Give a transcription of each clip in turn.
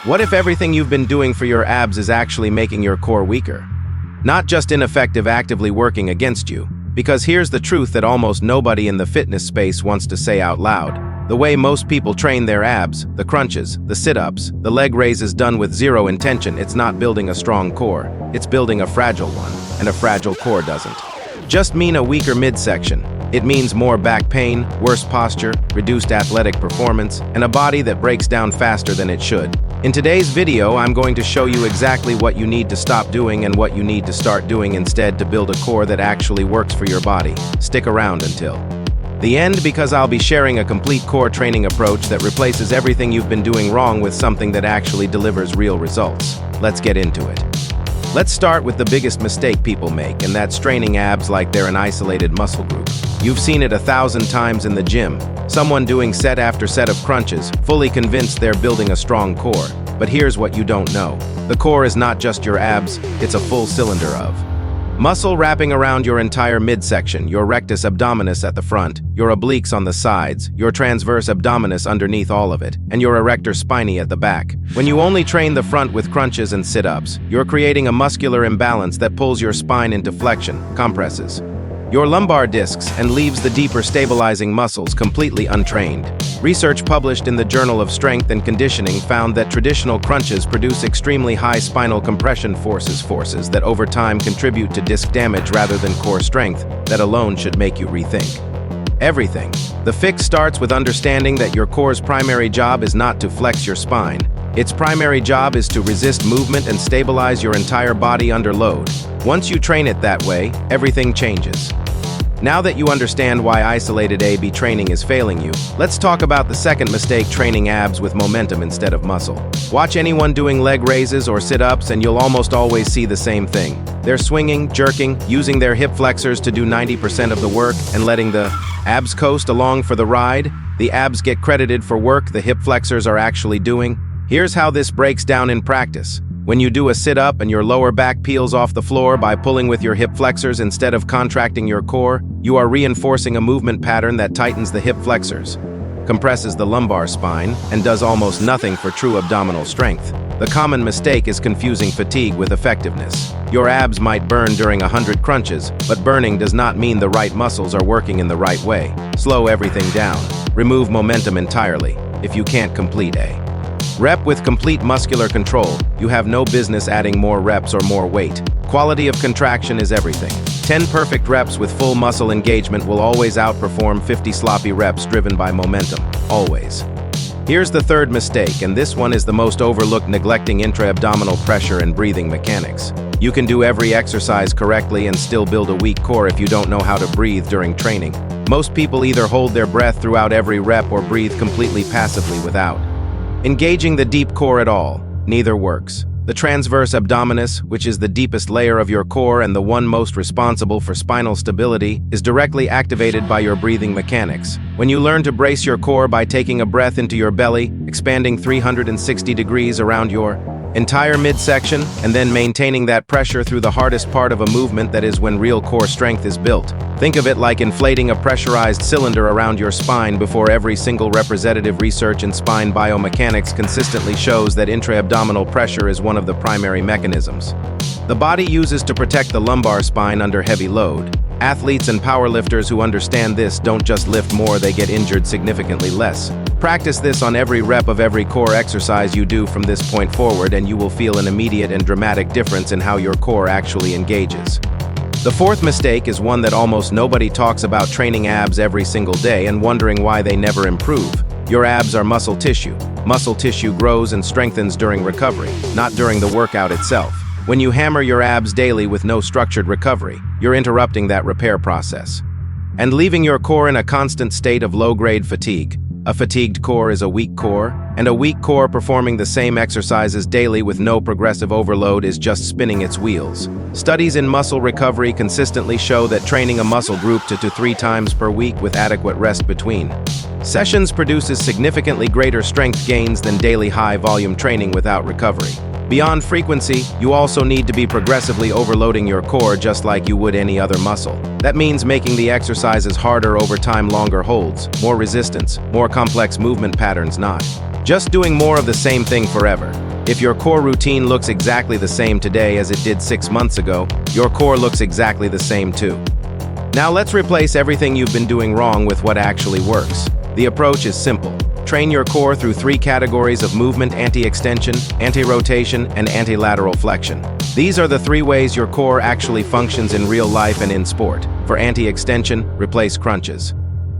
What if everything you've been doing for your abs is actually making your core weaker? Not just ineffective actively working against you, because here's the truth that almost nobody in the fitness space wants to say out loud. The way most people train their abs, the crunches, the sit-ups, the leg raises done with zero intention, it's not building a strong core, it's building a fragile one, and a fragile core doesn't just mean a weaker midsection. It means more back pain, worse posture, reduced athletic performance, and a body that breaks down faster than it should. In today's video, I'm going to show you exactly what you need to stop doing and what you need to start doing instead to build a core that actually works for your body. Stick around until the end, because I'll be sharing a complete core training approach that replaces everything you've been doing wrong with something that actually delivers real results. Let's get into it. Let's start with the biggest mistake people make, and that's training abs like they're an isolated muscle group. You've seen it 1,000 times in the gym. Someone doing set after set of crunches, fully convinced they're building a strong core. But here's what you don't know. The core is not just your abs, it's a full cylinder of muscle wrapping around your entire midsection, your rectus abdominis at the front, your obliques on the sides, your transverse abdominis underneath all of it, and your erector spinae at the back. When you only train the front with crunches and sit-ups, you're creating a muscular imbalance that pulls your spine into flexion, compresses your lumbar discs, and leaves the deeper stabilizing muscles completely untrained. Research published in the Journal of Strength and Conditioning found that traditional crunches produce extremely high spinal compression forces that over time contribute to disc damage rather than core strength. That alone should make you rethink everything. The fix starts with understanding that your core's primary job is not to flex your spine. Its primary job is to resist movement and stabilize your entire body under load. Once you train it that way, everything changes. Now that you understand why isolated AB training is failing you, let's talk about the second mistake: training abs with momentum instead of muscle. Watch anyone doing leg raises or sit-ups and you'll almost always see the same thing. They're swinging, jerking, using their hip flexors to do 90% of the work and letting the abs coast along for the ride. The abs get credited for work the hip flexors are actually doing. Here's how this breaks down in practice. When you do a sit-up and your lower back peels off the floor by pulling with your hip flexors instead of contracting your core, you are reinforcing a movement pattern that tightens the hip flexors, compresses the lumbar spine, and does almost nothing for true abdominal strength. The common mistake is confusing fatigue with effectiveness. Your abs might burn during 100 crunches, but burning does not mean the right muscles are working in the right way. Slow everything down. Remove momentum entirely. If you can't complete a rep with complete muscular control, you have no business adding more reps or more weight. Quality of contraction is everything. 10 perfect reps with full muscle engagement will always outperform 50 sloppy reps driven by momentum. Always. Here's the third mistake, and this one is the most overlooked: neglecting intra-abdominal pressure and breathing mechanics. You can do every exercise correctly and still build a weak core if you don't know how to breathe during training. Most people either hold their breath throughout every rep or breathe completely passively without engaging the deep core at all. Neither works. The transverse abdominis, which is the deepest layer of your core and the one most responsible for spinal stability, is directly activated by your breathing mechanics. When you learn to brace your core by taking a breath into your belly, expanding 360 degrees around your entire midsection, and then maintaining that pressure through the hardest part of a movement, that is when real core strength is built. Think of it like inflating a pressurized cylinder around your spine before every single representative research in spine biomechanics consistently shows that intra-abdominal pressure is one of the primary mechanisms the body uses to protect the lumbar spine under heavy load. Athletes and powerlifters who understand this don't just lift more, they get injured significantly less. Practice this on every rep of every core exercise you do from this point forward, and you will feel an immediate and dramatic difference in how your core actually engages. The fourth mistake is one that almost nobody talks about: training abs every single day and wondering why they never improve. Your abs are muscle tissue. Muscle tissue grows and strengthens during recovery, not during the workout itself. When you hammer your abs daily with no structured recovery, you're interrupting that repair process and leaving your core in a constant state of low-grade fatigue. A fatigued core is a weak core, and a weak core performing the same exercises daily with no progressive overload is just spinning its wheels. Studies in muscle recovery consistently show that training a muscle group 2 to 3 times per week with adequate rest between sessions produces significantly greater strength gains than daily high-volume training without recovery. Beyond frequency, you also need to be progressively overloading your core just like you would any other muscle. That means making the exercises harder over time, longer holds, more resistance, more complex movement patterns, not just doing more of the same thing forever. If your core routine looks exactly the same today as it did 6 months ago, your core looks exactly the same too. Now let's replace everything you've been doing wrong with what actually works. The approach is simple. Train your core through 3 categories of movement: anti-extension, anti-rotation, and anti-lateral flexion. These are the 3 ways your core actually functions in real life and in sport. For anti-extension, replace crunches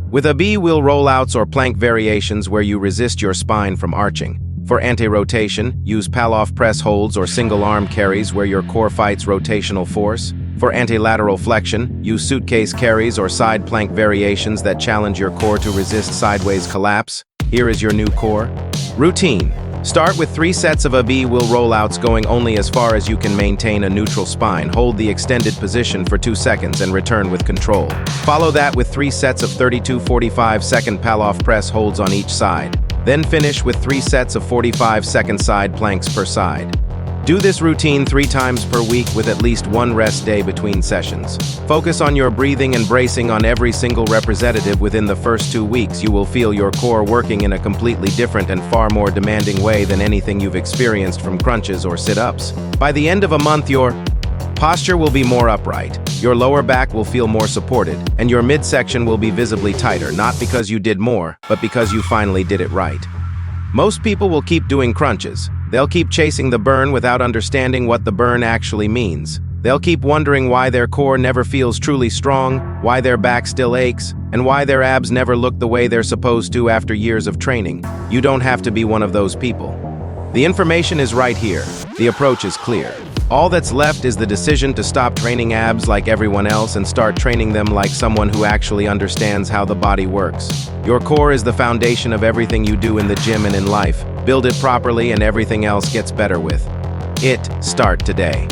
with AB wheel rollouts or plank variations where you resist your spine from arching. For anti-rotation, use pull-off press holds or single-arm carries where your core fights rotational force. For anti-lateral flexion, use suitcase carries or side plank variations that challenge your core to resist sideways collapse. Here is your new core routine. Start with 3 sets of AB wheel rollouts going only as far as you can maintain a neutral spine. Hold the extended position for 2 seconds and return with control. Follow that with 3 sets of 32-45-second pull-off press holds on each side. Then finish with 3 sets of 45-second side planks per side. Do this routine 3 times per week with at least 1 rest day between sessions. Focus on your breathing and bracing on every single representative. Within the first 2 weeks, you will feel your core working in a completely different and far more demanding way than anything you've experienced from crunches or sit-ups. By the end of a month, your posture will be more upright, your lower back will feel more supported, and your midsection will be visibly tighter, not because you did more, but because you finally did it right. Most people will keep doing crunches. They'll keep chasing the burn without understanding what the burn actually means. They'll keep wondering why their core never feels truly strong, why their back still aches, and why their abs never look the way they're supposed to after years of training. You don't have to be one of those people. The information is right here. The approach is clear. All that's left is the decision to stop training abs like everyone else and start training them like someone who actually understands how the body works. Your core is the foundation of everything you do in the gym and in life. Build it properly and everything else gets better with it. Start today.